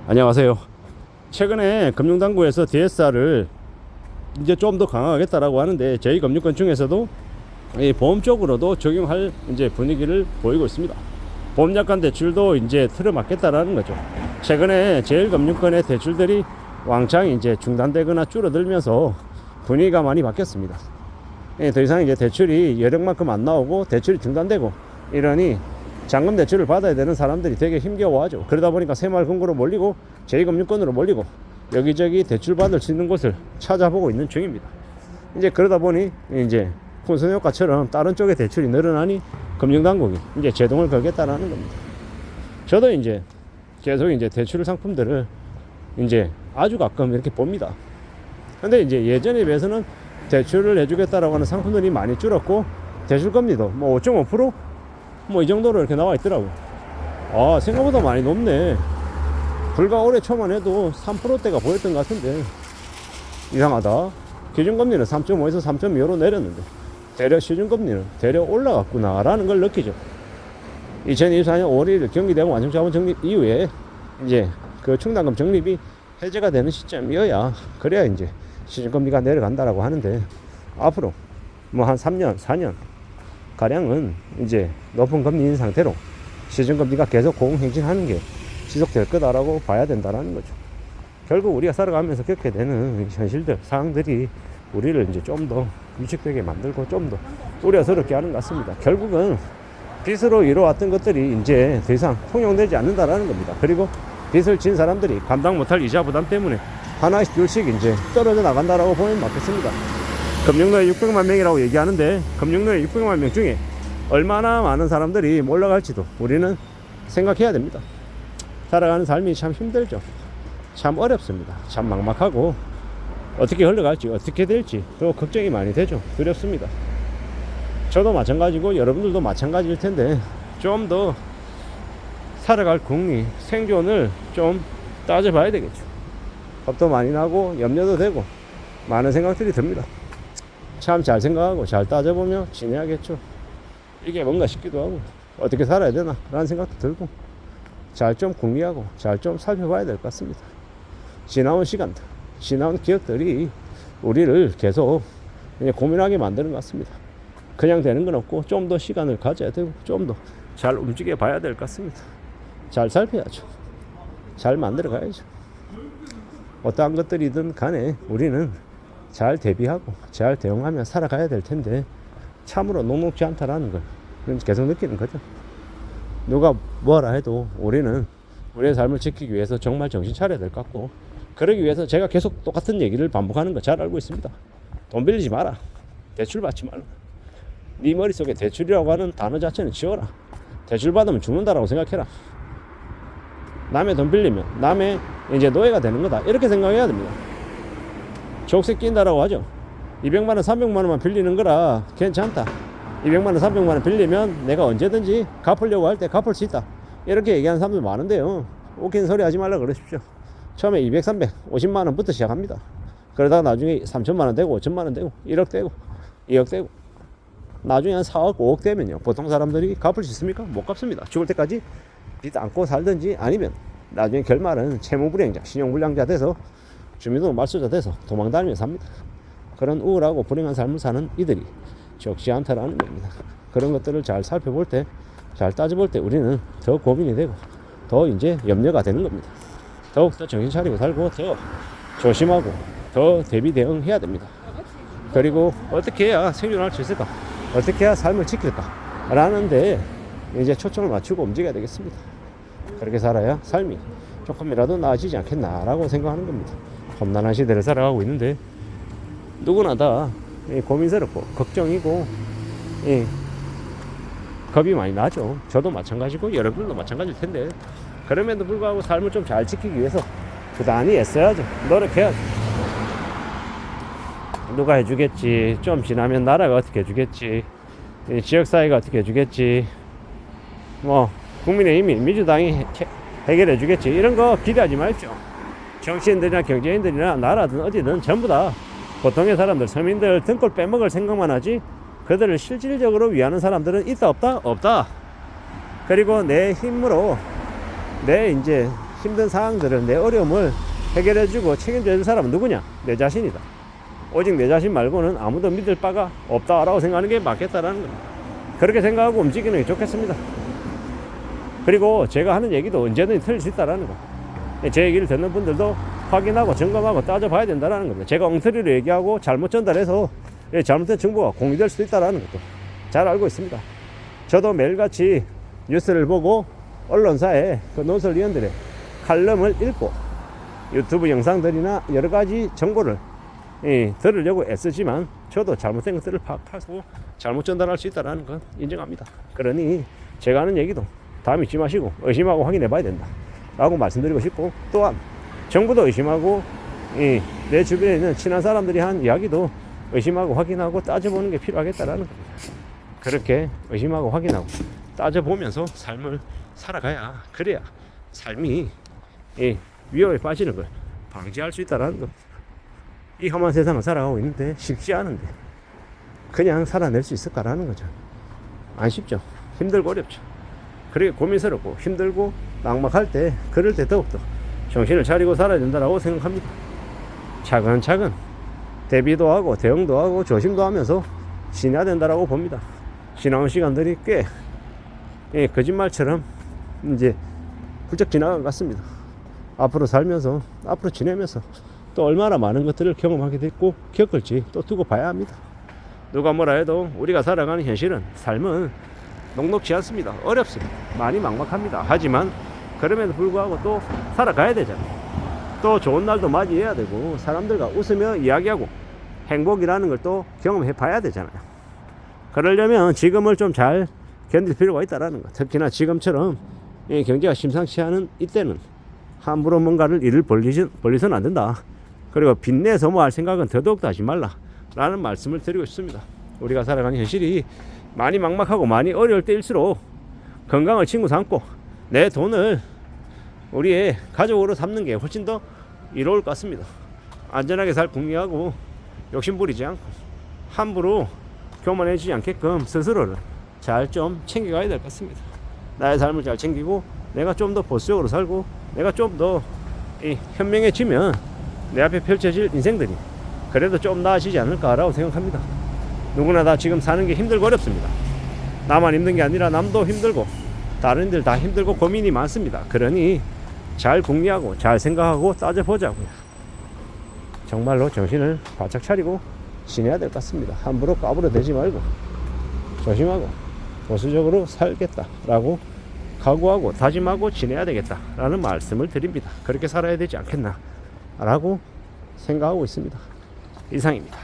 안녕하세요. 최근에 금융당국에서 DSR을 이제 좀 더 강화하겠다라고 하는데 저희 금융권 중에서도 이 보험 쪽으로도 적용할 이제 분위기를 보이고 있습니다. 보험 약관 대출도 이제 틀어막겠다라는 거죠. 최근에 제일금융권의 대출들이 왕창 이제 중단되거나 줄어들면서 분위기가 많이 바뀌었습니다. 더 이상 이제 대출이 여력만큼 안 나오고 대출이 중단되고 이러니 잔금 대출을 받아야 되는 사람들이 되게 힘겨워하죠. 그러다 보니까 새마을금고로 몰리고 제2금융권으로 몰리고 여기저기 대출 받을 수 있는 곳을 찾아보고 있는 중입니다. 이제 그러다 보니 이제 풍선효과처럼 다른 쪽에 대출이 늘어나니 금융당국이 이제 제동을 걸겠다라는 겁니다. 저도 이제 계속 이제 대출 상품들을 이제 아주 가끔 이렇게 봅니다. 근데 이제 예전에 비해서는 대출을 해주겠다라고 하는 상품들이 많이 줄었고 대출금리도 뭐 5.5% 뭐 이 정도로 이렇게 나와 있더라고요. 아, 생각보다 많이 높네. 불과 올해 초만 해도 3%대가 보였던 것 같은데 이상하다. 기준금리는 3.5에서 3.25로 내렸는데 대략 시중금리는 대략 올라갔구나 라는 걸 느끼죠. 2024년 5월 1일 경기대공 완성자본 적립 이후에 이제 그 충당금 적립이 해제가 되는 시점이어야 그래야 이제 시중금리가 내려간다라고 하는데 앞으로 뭐 한 3년 4년 가량은 이제 높은 금리인 상태로 시중금리가 계속 고공행진하는 게 지속될 거다라고 봐야 된다라는 거죠. 결국 우리가 살아가면서 겪게 되는 현실들, 상황들이 우리를 이제 좀 더 위축되게 만들고 좀 더 우려스럽게 하는 것 같습니다. 결국은 빚으로 이뤄왔던 것들이 이제 더 이상 통용되지 않는다라는 겁니다. 그리고 빚을 진 사람들이 감당 못할 이자 부담 때문에 하나씩 둘씩 이제 떨어져 나간다라고 보면 맞겠습니다. 금융노예 600만 명이라고 얘기하는데 금융노예 600만 명 중에 얼마나 많은 사람들이 몰려갈지도 우리는 생각해야 됩니다. 살아가는 삶이 참 힘들죠. 참 어렵습니다. 참 막막하고 어떻게 흘러갈지 어떻게 될지 또 걱정이 많이 되죠. 두렵습니다. 저도 마찬가지고 여러분들도 마찬가지일 텐데 좀 더 살아갈 궁리 생존을 좀 따져봐야 되겠죠. 겁도 많이 나고 염려도 되고 많은 생각들이 듭니다. 참 잘 생각하고 잘 따져보며 지내야겠죠. 이게 뭔가 싶기도 하고 어떻게 살아야 되나 라는 생각도 들고 잘 좀 궁리하고 잘 좀 살펴봐야 될 것 같습니다. 지나온 시간들, 지나온 기억들이 우리를 계속 고민하게 만드는 것 같습니다. 그냥 되는 건 없고 좀 더 시간을 가져야 되고 좀 더 잘 움직여 봐야 될 것 같습니다. 잘 살펴야죠. 잘 만들어 가야죠. 어떠한 것들이든 간에 우리는 잘 대비하고 잘 대응하며 살아가야 될 텐데 참으로 녹록지 않다라는 걸 계속 느끼는 거죠. 누가 뭐라 해도 우리는 우리의 삶을 지키기 위해서 정말 정신 차려야 될 것 같고 그러기 위해서 제가 계속 똑같은 얘기를 반복하는 거 잘 알고 있습니다. 돈 빌리지 마라. 대출 받지 말라. 네 머릿속에 대출이라고 하는 단어 자체는 지워라. 대출 받으면 죽는다라고 생각해라. 남의 돈 빌리면 남의 이제 노예가 되는 거다. 이렇게 생각해야 됩니다. 족쇄 낀다라고 하죠. 200만원 300만원만 빌리는 거라 괜찮다. 200만원 300만원 빌리면 내가 언제든지 갚으려고 할 때 갚을 수 있다. 이렇게 얘기하는 사람들 많은데요. 웃긴 소리 하지 말라 그러십시오. 처음에 200, 300, 50만원부터 시작합니다. 그러다가 나중에 3천만원 되고 5천만원 되고 1억 되고 2억 되고 나중에 한 4억 5억 되면요 보통 사람들이 갚을 수 있습니까? 못 갚습니다. 죽을 때까지 빚 안고 살든지 아니면 나중에 결말은 채무불이행자, 신용불량자 돼서 주민등록 말소자 돼서 도망다니며 삽니다. 그런 우울하고 불행한 삶을 사는 이들이 적지 않다라는 겁니다. 그런 것들을 잘 살펴볼 때, 잘 따져볼 때 우리는 더 고민이 되고 더 이제 염려가 되는 겁니다. 더욱 더 정신 차리고 살고 더 조심하고 더 대비 대응해야 됩니다. 그리고 어떻게 해야 생존할 수 있을까? 어떻게 해야 삶을 지킬까? 라는 데 이제 초점을 맞추고 움직여야 되겠습니다. 그렇게 살아야 삶이 조금이라도 나아지지 않겠나라고 생각하는 겁니다. 험난한 시대를 살아가고 있는데 누구나 다 고민스럽고 걱정이고 겁이 많이 나죠. 저도 마찬가지고 여러분도 마찬가지일 텐데 그럼에도 불구하고 삶을 좀 잘 지키기 위해서 부단히 애써야죠. 노력해야죠. 누가 해주겠지. 좀 지나면 나라가 어떻게 해주겠지. 지역사회가 어떻게 해주겠지. 뭐 국민의힘이 민주당이 해결해 주겠지. 이런 거 기대하지 말죠. 정치인들이나 경제인들이나 나라든 어디든 전부 다 보통의 사람들, 서민들 등골 빼먹을 생각만 하지 그들을 실질적으로 위하는 사람들은 있다 없다? 없다. 그리고 내 힘으로 내 이제 힘든 상황들을, 내 어려움을 해결해주고 책임져줄 사람은 누구냐? 내 자신이다. 오직 내 자신 말고는 아무도 믿을 바가 없다라고 생각하는 게 맞겠다라는 겁니다. 그렇게 생각하고 움직이는 게 좋겠습니다. 그리고 제가 하는 얘기도 언제든지 틀릴 수 있다라는 거. 제 얘기를 듣는 분들도 확인하고 점검하고 따져봐야 된다라는 겁니다. 제가 엉터리로 얘기하고 잘못 전달해서 잘못된 정보가 공유될 수도 있다라는 것도 잘 알고 있습니다. 저도 매일같이 뉴스를 보고 언론사의 그 논설위원들의 칼럼을 읽고 유튜브 영상들이나 여러 가지 정보를 들으려고 애쓰지만 저도 잘못된 것들을 파악하고 잘못 전달할 수 있다는 건 인정합니다. 그러니 제가 하는 얘기도 다 믿지 마시고 의심하고 확인해 봐야 된다 라고 말씀드리고 싶고, 또한 정부도 의심하고 내 주변에 있는 친한 사람들이 한 이야기도 의심하고 확인하고 따져보는 게 필요하겠다라는 겁니다. 그렇게 의심하고 확인하고 따져보면서 삶을 살아가야, 그래야 삶이 위험에 빠지는 걸 방지할 수 있다는 겁니다. 이 험한 세상을 살아가고 있는데 쉽지 않은데 그냥 살아낼 수 있을까라는 거죠. 안 쉽죠. 힘들고 어렵죠. 그렇게 고민스럽고 힘들고 막막할 때, 그럴 때 더욱더 정신을 차리고 살아야 된다고 생각합니다. 차근차근 대비도 하고 대응도 하고 조심도 하면서 지내야 된다고 봅니다. 지나온 시간들이 꽤 거짓말처럼 이제 훌쩍 지나간 것 같습니다. 앞으로 살면서, 앞으로 지내면서 또 얼마나 많은 것들을 경험하게 됐고 겪을지 또 두고 봐야 합니다. 누가 뭐라 해도 우리가 살아가는 현실은, 삶은 녹록지 않습니다. 어렵습니다. 많이 막막합니다. 하지만 그럼에도 불구하고 또 살아가야 되잖아요. 또 좋은 날도 맞이해야 되고 사람들과 웃으며 이야기하고 행복이라는 걸 또 경험해 봐야 되잖아요. 그러려면 지금을 좀 잘 견딜 필요가 있다는 거. 특히나 지금처럼 경제가 심상치 않은 이때는 함부로 뭔가를 일을 벌리서는 안 된다. 그리고 빚내서 뭐 할 생각은 더더욱도 하지 말라 라는 말씀을 드리고 싶습니다. 우리가 살아가는 현실이 많이 막막하고 많이 어려울 때일수록 건강을 친구 삼고 내 돈을 우리의 가족으로 삼는 게 훨씬 더 이로울 것 같습니다. 안전하게 잘 궁리하고 욕심 부리지 않고 함부로 교만해지지 않게끔 스스로를 잘 좀 챙겨가야 될 것 같습니다. 나의 삶을 잘 챙기고 내가 좀 더 보수적으로 살고 내가 좀 더 현명해지면 내 앞에 펼쳐질 인생들이 그래도 좀 나아지지 않을까라고 생각합니다. 누구나 다 지금 사는 게 힘들고 어렵습니다. 나만 힘든 게 아니라 남도 힘들고 다른 이들 다 힘들고 고민이 많습니다. 그러니 잘 궁리하고 잘 생각하고 따져보자고요. 정말로 정신을 바짝 차리고 지내야 될 것 같습니다. 함부로 까불어대지 말고 조심하고 보수적으로 살겠다라고 각오하고 다짐하고 지내야 되겠다라는 말씀을 드립니다. 그렇게 살아야 되지 않겠나라고 생각하고 있습니다. 이상입니다.